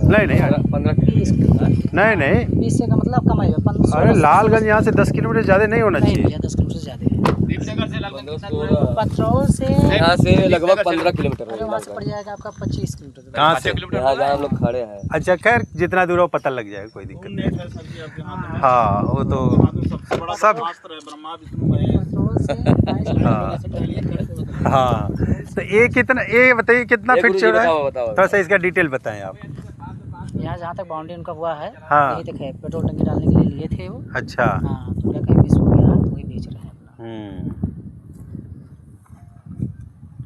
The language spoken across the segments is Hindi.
नहीं नहीं 15 नहीं नहीं 20 से का मतलब कम आएगा। अरे लालगंज यहाँ से 10 किलोमीटर ज़्यादा नहीं होना चाहिए। 10 किलोमीटर से ज़्यादा है। पेट्रोल से यहाँ से लगभग 15 किलोमीटर है। वहाँ से पड़ जाएगा आपका 25 किलोमीटर। कहाँ से? यहाँ जहाँ हम लोग खड़े हैं। अच्छा खैर जितना दूर हो पता लग जाएगा, कोई दिक्कत नहीं। हाँ वो तो सब हाँ। तो ये कितना, ये बताइए कितना फीट चौड़ा है? थोड़ा सा इसका डिटेल बताएं आप। यहाँ जहाँ तक बाउंड्री उनका हुआ है, हाँ। यही तक है। पेट्रोल टंकी डालने के लिए लिए थे वो। अच्छा। हाँ, तो कहीं मिस हो गया तो वही बेच रहे हैं अपना।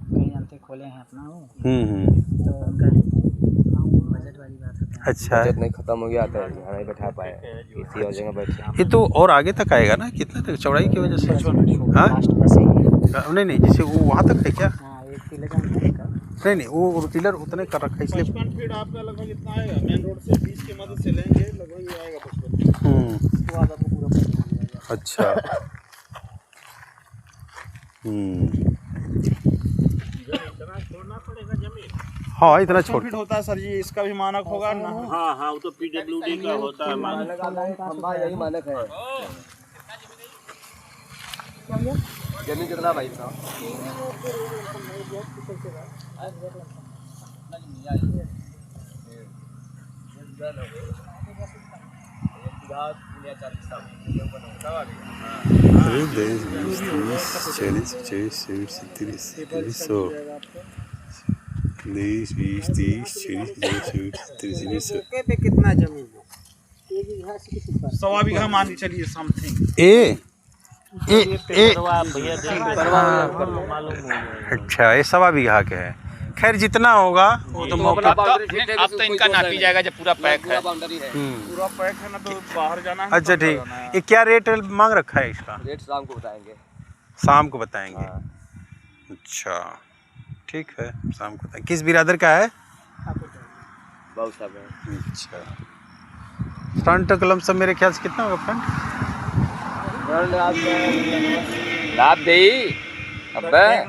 कहीं जानते खोले हैं अपना वो। तो उनका बजट वाली बात है। अच्छा बजट नहीं खत्म हो गया था, यहाँ नहीं बैठा पाए, किसी और जगह बैठे। ये तो और आगे तक आएगा ना, कितना तक चौड़ाई की वजह से? हाँ नहीं नहीं, जैसे वो वहाँ तक है क्या? नहीं नहीं वो टिलर उतने कर रखा है इसलिए 55 फीट आपका लगभग इतना आएगा। मेन रोड से 20 की मदद से लेंगे लगभग ये आएगा 55। अच्छा। इतना छोड़ना पड़ेगा जमीन। हाँ इतना छोड़ फीट होता है सर जी, इसका भी मानक होगा ना। हाँ हाँ, वो तो PWD का होता है मानक। यही मानक है। जमीन कितना भाई साहब? कितना जमीन है? 1.25 बीघा मान के चलिए समथिंग। अच्छा ये 1.25 बीघा के है। खैर जितना होगा वो तो मौका अब तो इनका नापी जाएगा जब पूरा पैक है। पूरा पैक है ना, तो बाहर जाना है। अच्छा ठीक। ये क्या रेट मांग रखा है इसका? रेट शाम को बताएंगे। शाम को बताएंगे। हाँ। अच्छा ठीक है, शाम को बताएंगे। किस बिरादर का है? बहुत सब है। अच्छा फ्रंट कलम सब मेरे ख्याल से कितना होगा फ्रंट? लाभ दे अबे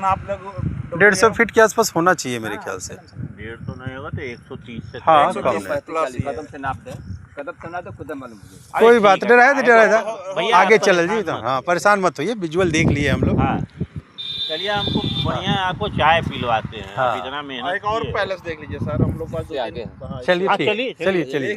150 फीट के आसपास होना चाहिए मेरे ख्याल से। 150 तो नहीं होगा तो 130 से। हाँ कम है। कदम से नाप दे, कदम से ना तो खुद मालूम मुझे। कोई बात नहीं, डरा था आगे चल जी। तो हाँ परेशान मत होइए, विजुअल देख लिए हम लोग। हाँ चलिए, हमको बढ़िया आपको चाय पिलवाते हैं। हाँ। इतना मेहनत। एक और पैलेस देख लीजिए सर, हम लोग पास आगे। चलिए ठीक, चलिए चलिए।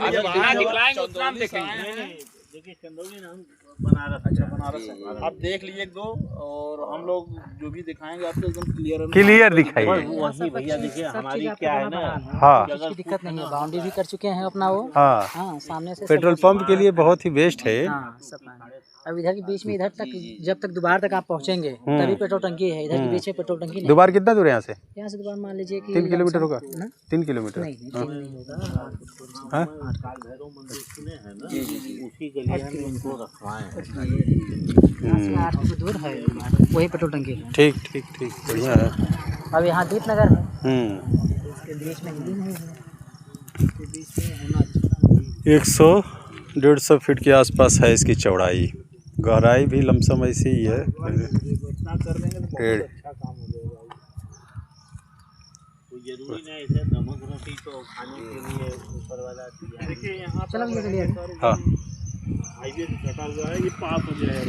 देखिए चंदौली नाम बनारस। अच्छा बनारस है। आप देख लीजिए एक दो, और हम लोग जो भी दिखाएंगे आपको एकदम क्लियर दिखाइए। वही भैया देखिए हमारी क्या है ना। हाँ कोई दिक्कत नहीं है, बाउंड्री भी कर चुके हैं अपना वो। हाँ हाँ सामने से पेट्रोल पंप के लिए बहुत ही बेस्ट है। हाँ सब। अब इधर के बीच में, इधर तक जब तक दोबार तक आप पहुँचेंगे तभी पेट्रोल टंकी है। इधर के बीच में पेट्रोल टंकी नहीं। दोबार कितना दूर है यहाँ से? यहाँ से दोबार मान लीजिए कि 3 किलोमीटर होगा। 3 किलोमीटर नहीं 3 नहीं होगा। हाँ? उसी गलिया में उनको रखवाएं। 8 किलो दूर है, वही पेट्रोल टंकी है। ठीक ठीक ठीक, बढ़िया है। अब यहाँ दीपनगर है, इसके बीच में हिंदी नहीं है, इसके बीच में होना। 100-150 फीट के आसपास है इसकी चौड़ाई। गहराई भी लमसम ऐसी ही है। जरूरी नहीं है नमक रोटी तो खाने के लिए ऊपर वाला दिया। देखिए यहाँ चलो ये चलिए। हाँ हाईवे से कटा हुआ है, ये पास हो गया है।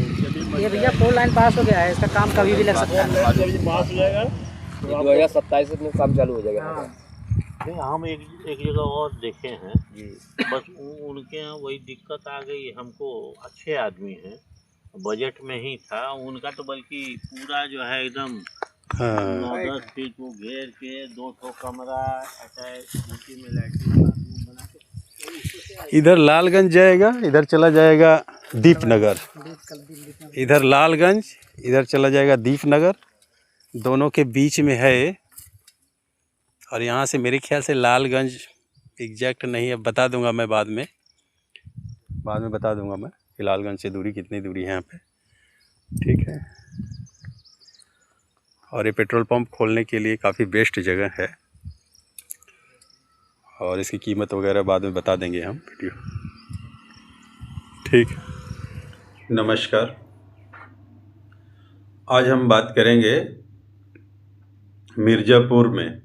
ये भैया 4 लाइन पास हो गया है, इसका काम कभी भी लग सकता है। जब ये पास हो जाएगा 2027 में काम चालू हो जाएगा। नहीं, हम एक जगह और देखे हैं जी, बस उनके यहाँ वही दिक्कत आ गई। हमको अच्छे आदमी हैं, बजट में ही था उनका, तो बल्कि पूरा जो है एकदम 9-10 फीट को घेर के 2 कमरा अटैच, उसी में लैट्रिन बाथरूम बना के। इधर लालगंज जाएगा, इधर चला जाएगा दीपनगर। इधर लालगंज, इधर चला जाएगा दीपनगर, दोनों के बीच में है। और यहाँ से मेरे ख्याल से लालगंज एग्जैक्ट नहीं है, बता दूंगा मैं बाद में बता दूंगा मैं कि लालगंज से दूरी कितनी दूरी है यहाँ पे। ठीक है। और ये पेट्रोल पंप खोलने के लिए काफ़ी बेस्ट जगह है, और इसकी कीमत वगैरह बाद में बता देंगे हम वीडियो। ठीक, नमस्कार। आज हम बात करेंगे मिर्ज़ापुर में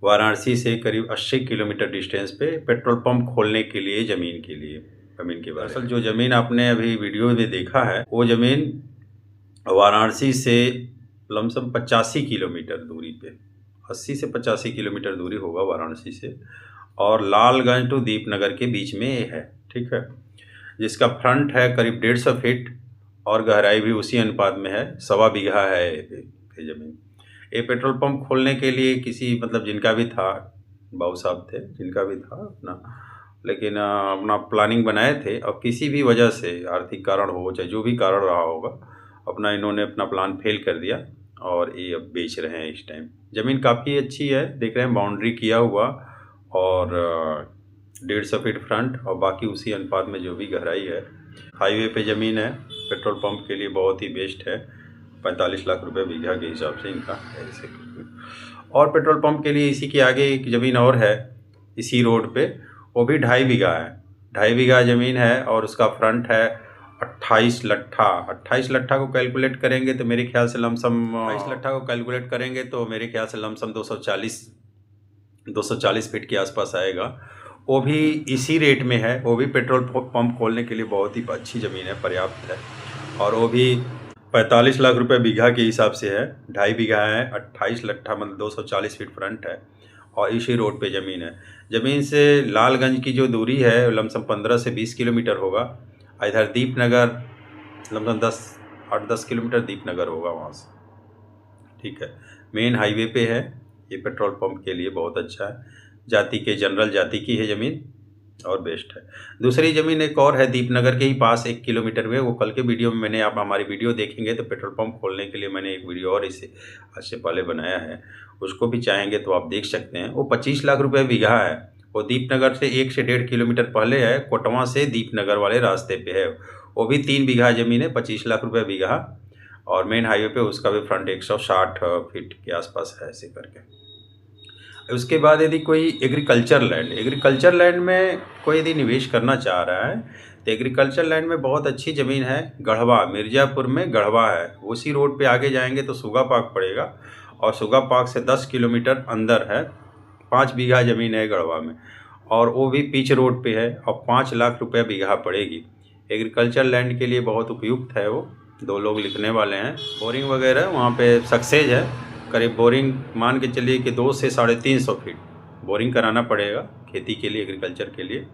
वाराणसी से करीब 80 किलोमीटर डिस्टेंस पे पेट्रोल पंप खोलने के लिए ज़मीन के बारे में। जो ज़मीन आपने अभी वीडियो में देखा है वो ज़मीन वाराणसी से लमसम 85 किलोमीटर दूरी पे, 80 से 85 किलोमीटर दूरी होगा वाराणसी से, और लालगंज टू दीपनगर के बीच में ये है, ठीक है। जिसका फ्रंट है करीब 150 फीट और गहराई भी उसी अनुपात में है, 1.25 बीघा है ये ज़मीन। ये पेट्रोल पंप खोलने के लिए किसी मतलब जिनका भी था, बाबू साहब थे जिनका भी था अपना, लेकिन अपना प्लानिंग बनाए थे, और किसी भी वजह से आर्थिक कारण हो चाहे जो भी कारण रहा होगा, अपना इन्होंने अपना प्लान फेल कर दिया और ये अब बेच रहे हैं इस टाइम। ज़मीन काफ़ी अच्छी है, देख रहे हैं बाउंड्री किया हुआ और 150 फीट फ्रंट और बाकी उसी अनुपात में जो भी गहराई है। हाईवे पे ज़मीन है, पेट्रोल पंप के लिए बहुत ही बेस्ट है। 45 लाख रुपए बीघा के हिसाब से इनका ऐसे। और पेट्रोल पंप के लिए इसी के आगे एक ज़मीन और है इसी रोड पे, वो भी 2.5 बीघा है, 2.5 बीघा ज़मीन है और उसका फ्रंट है 28 लट्ठा। 28 लट्ठा को कैलकुलेट करेंगे तो मेरे ख्याल से लमसम 28 लट्ठा को कैलकुलेट करेंगे तो मेरे ख्याल से लमसम 240 फीट के आसपास आएगा। वो भी इसी रेट में है, वो भी पेट्रोल पंप खोलने के लिए बहुत ही अच्छी ज़मीन है, पर्याप्त है, और वो भी 45 लाख रुपए बीघा के हिसाब से है। 2.5 बीघा है, 28 लट्ठा मतलब 240 फीट फ्रंट है और इसी रोड पे ज़मीन है। ज़मीन से लालगंज की जो दूरी है लमसम 15 से 20 किलोमीटर होगा। इधर दीपनगर लमसम 8-10 किलोमीटर दीपनगर होगा वहाँ से, ठीक है। मेन हाईवे पे है, ये पेट्रोल पंप के लिए बहुत अच्छा है। जाति के जनरल जाति की है ज़मीन और बेस्ट है। दूसरी ज़मीन एक और है दीपनगर के ही पास 1 किलोमीटर में, वो कल के वीडियो में मैंने, आप हमारी वीडियो देखेंगे तो पेट्रोल पंप खोलने के लिए मैंने एक वीडियो और इससे आज से पहले बनाया है, उसको भी चाहेंगे तो आप देख सकते हैं। वो 25 लाख रुपए बीघा है, वो दीपनगर से 1 से 1.5 किलोमीटर पहले है, कोटवा से दीपनगर वाले रास्ते पे है। वो भी 3 बीघा ज़मीन है, 25 लाख रुपए बीघा, और मेन हाईवे पे उसका भी फ्रंट 160 फीट के आसपास है ऐसे करके। उसके बाद यदि कोई एग्रीकल्चर लैंड में कोई यदि निवेश करना चाह रहा है तो एग्रीकल्चर लैंड में बहुत अच्छी ज़मीन है। गढ़वा, मिर्ज़ापुर में गढ़वा है, उसी रोड पे आगे जाएंगे तो सुगा पार्क पड़ेगा, और सुगा पार्क से 10 किलोमीटर अंदर है। 5 बीघा ज़मीन है गढ़वा में, और वो भी पिच रोड पे है, और 5 लाख रुपये बीघा पड़ेगी। एग्रीकल्चर लैंड के लिए बहुत उपयुक्त है वो। 2 लोग लिखने वाले हैं। बोरिंग वगैरह वहाँ पे सक्सेस है, करीब बोरिंग मान के चलिए कि 200 से 350 फीट बोरिंग कराना पड़ेगा खेती के लिए, एग्रीकल्चर के लिए।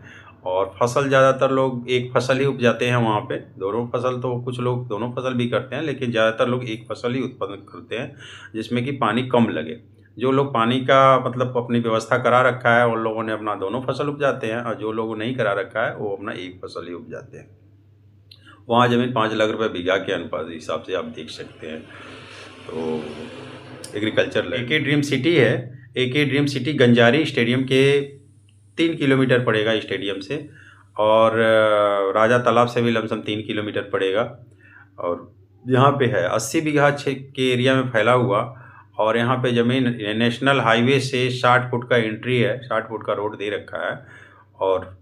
और फसल ज़्यादातर लोग एक फसल ही उपजाते हैं वहाँ पे, दोनों फसल तो कुछ लोग दोनों फसल भी करते हैं, लेकिन ज़्यादातर लोग एक फसल ही उत्पादन करते हैं जिसमें कि पानी कम लगे। जो लोग पानी का मतलब अपनी व्यवस्था करा रखा है उन लोगों ने अपना दोनों फसल उपजाते हैं, और जो लोगों नहीं करा रखा है वो अपना एक फसल ही उपजाते हैं। वहाँ ज़मीन 5 लाख रुपये बीघा के अनुपात हिसाब से आप देख सकते हैं। तो agriculture land AK dream city है। AK dream city Ganjari stadium के 3 किलोमीटर पड़ेगा स्टेडियम से, और राजा तालाब से भी लमसम 3 किलोमीटर पड़ेगा। और यहाँ पे है 80 बीघा के एरिया में फैला हुआ, और यहाँ पे ज़मीन नेशनल हाईवे से 60 फुट का एंट्री है, 60 फुट का रोड दे रखा है, और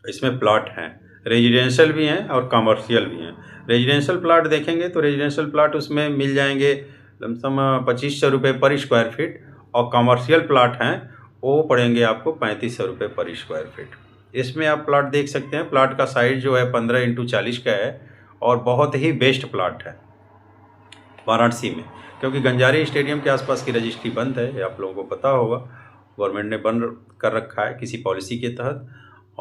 इसमें प्लॉट हैं, रेजिडेंशियल भी हैं और कमर्शियल भी हैं। रेजिडेंशियल प्लाट देखेंगे तो रेजिडेंशियल प्लाट उसमें मिल जाएंगे लमसम 2500 रुपये पर स्क्वायर फीट, और कमर्शियल प्लाट हैं वो पड़ेंगे आपको 3500 रुपये पर स्क्वायर फीट। इसमें आप प्लाट देख सकते हैं, प्लाट का साइज जो है 15x40 का है, और बहुत ही बेस्ट प्लाट है वाराणसी में, क्योंकि गंजारी स्टेडियम के आसपास की रजिस्ट्री बंद है, ये आप लोगों को पता होगा, गवर्नमेंट ने बंद कर रखा है किसी पॉलिसी के तहत।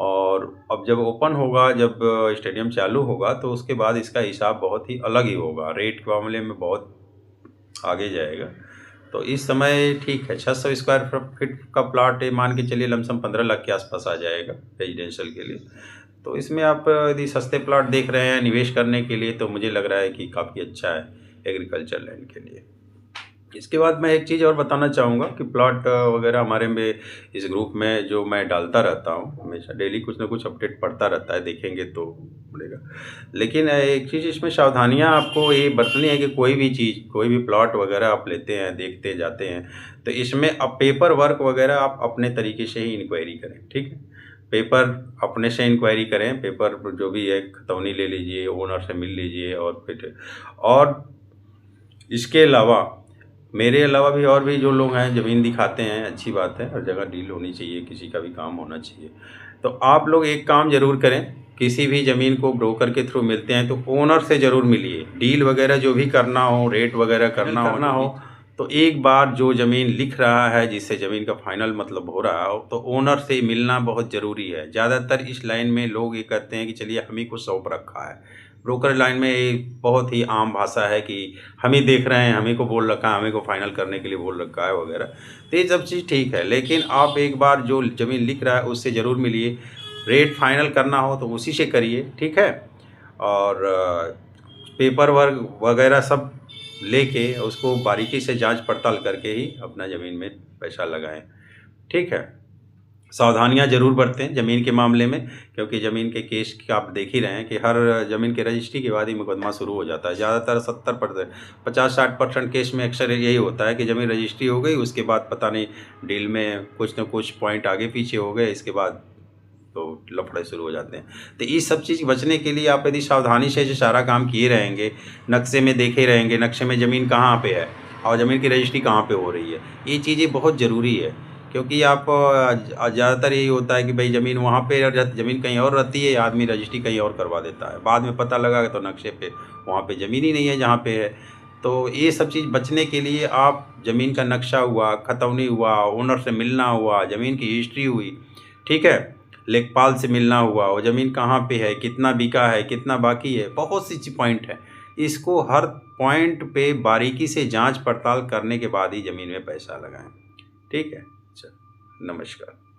और अब जब ओपन होगा, जब स्टेडियम चालू होगा तो उसके बाद इसका हिसाब बहुत ही अलग ही होगा, रेट के मामले में बहुत आगे जाएगा। तो इस समय ठीक है, 600 स्क्वायर फीट का प्लाट मान के चलिए लमसम 15 लाख के आसपास आ जाएगा रेजिडेंशियल के लिए। तो इसमें आप यदि सस्ते प्लाट देख रहे हैं निवेश करने के लिए तो मुझे लग रहा है कि काफ़ी अच्छा है एग्रीकल्चर लैंड के लिए। इसके बाद मैं एक चीज़ और बताना चाहूँगा कि प्लॉट वगैरह हमारे में इस ग्रुप में जो मैं डालता रहता हूँ, हमेशा डेली कुछ ना कुछ अपडेट पड़ता रहता है, देखेंगे तो मिलेगा। लेकिन एक चीज़ इसमें सावधानियाँ आपको ये बरतनी है कि कोई भी चीज़, कोई भी प्लॉट वगैरह आप लेते हैं, देखते जाते हैं, तो इसमें अब पेपर वर्क वगैरह आप अपने तरीके से ही इंक्वायरी करें, ठीक है। पेपर अपने से इंक्वायरी करें, पेपर जो भी है खतौनी ले लीजिए, ओनर से मिल लीजिए, और फिर और इसके अलावा मेरे अलावा भी और भी जो लोग हैं ज़मीन दिखाते हैं, अच्छी बात है, हर जगह डील होनी चाहिए, किसी का भी काम होना चाहिए। तो आप लोग एक काम ज़रूर करें, किसी भी ज़मीन को ब्रोकर के थ्रू मिलते हैं तो ओनर से ज़रूर मिलिए। डील वगैरह जो भी करना हो, रेट वगैरह करना हो तो एक बार जो ज़मीन लिख रहा है, जिससे ज़मीन का फाइनल मतलब हो रहा हो, तो ओनर से मिलना बहुत ज़रूरी है। ज़्यादातर इस लाइन में लोग ये कहते हैं कि चलिए हम ही को सौंप रखा है। ब्रोकर लाइन में ये बहुत ही आम भाषा है कि हम ही देख रहे हैं, हम ही को बोल रखा है, हमें को फाइनल करने के लिए बोल रखा है वगैरह। तो ये सब चीज़ ठीक है, लेकिन आप एक बार जो ज़मीन लिख रहा है उससे ज़रूर मिलिए। रेट फाइनल करना हो तो उसी से करिए, ठीक है। और पेपर वर्क वगैरह सब लेके उसको बारीकी से जांच पड़ताल करके ही अपना ज़मीन में पैसा लगाएं, ठीक है। सावधानियां ज़रूर बरतें ज़मीन के मामले में, क्योंकि ज़मीन के केस का आप देख ही रहे हैं कि हर ज़मीन के रजिस्ट्री के बाद ही मुकदमा शुरू हो जाता है। ज़्यादातर 70% 50-60% केस में अक्सर यही होता है कि ज़मीन रजिस्ट्री हो गई, उसके बाद पता नहीं डील में कुछ न कुछ पॉइंट आगे पीछे हो गए, इसके बाद तो लफड़े शुरू हो जाते हैं। तो इस सब चीज़ बचने के लिए आप यदि सावधानी से जो सारा काम किए रहेंगे, नक्शे में देखे रहेंगे, नक्शे में ज़मीन कहाँ पे है और ज़मीन की रजिस्ट्री कहाँ पे हो रही है, ये चीज़ें बहुत ज़रूरी है। क्योंकि आप ज़्यादातर यही होता है कि भाई ज़मीन वहाँ पे, ज़मीन कहीं और रहती है, आदमी रजिस्ट्री कहीं और करवा देता है, बाद में पता लगा तो नक्शे पे वहाँ पे ज़मीन ही नहीं है जहाँ पे है। तो ये सब चीज़ बचने के लिए आप ज़मीन का नक्शा हुआ, खतौनी हुआ, ओनर से मिलना हुआ, ज़मीन की हिस्ट्री हुई, ठीक है, लेखपाल से मिलना हुआ, वो ज़मीन कहाँ पे है, कितना बिका है, कितना बाकी है, बहुत सी पॉइंट है। इसको हर पॉइंट पे बारीकी से जांच पड़ताल करने के बाद ही ज़मीन में पैसा लगाएं, ठीक है। अच्छा, नमस्कार।